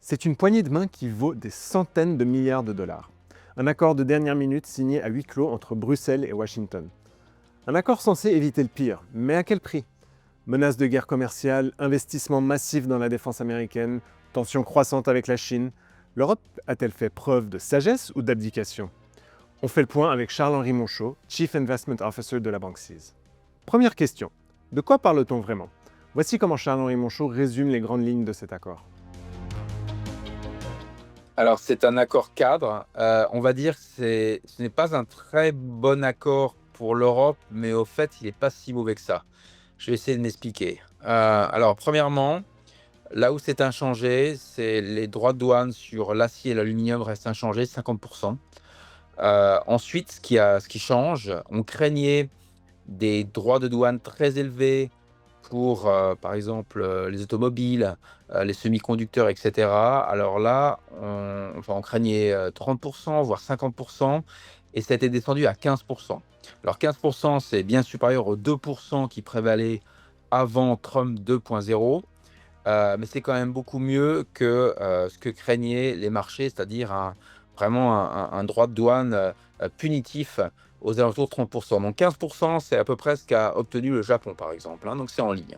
C'est une poignée de main qui vaut des centaines de milliards de dollars. Un accord de dernière minute signé à huis clos entre Bruxelles et Washington. Un accord censé éviter le pire, mais à quel prix? Menaces de guerre commerciale, investissements massifs dans la défense américaine, tensions croissantes avec la Chine. L'Europe a-t-elle fait preuve de sagesse ou d'abdication? On fait le point avec Charles-Henri Monchot, Chief Investment Officer de la Banque CIS. Première question, de quoi parle-t-on vraiment? Voici comment Charles-Henri Monchot résume les grandes lignes de cet accord. Alors, c'est un accord cadre. On va dire que ce n'est pas un très bon accord pour l'Europe, mais au fait, il n'est pas si mauvais que ça. Je vais essayer de m'expliquer. Alors, premièrement, là où c'est inchangé, c'est les droits de douane sur l'acier et l'aluminium restent inchangés, 50%. Ensuite, ce qui change, on craignait des droits de douane très élevés pour, par exemple, les automobiles, les semi-conducteurs et cetera. Alors là, on craignait, 30 voire 50, et ça a été descendu à 15. Alors 15, c'est bien supérieur aux 2 qui prévalaient avant Trump 2.0, mais c'est quand même beaucoup mieux que, ce que craignaient les marchés, c'est-à-dire vraiment un droit de douane, punitif aux alentours de 30. Donc 15, c'est à peu près ce qu'a obtenu le Japon, par exemple, hein, donc c'est en ligne.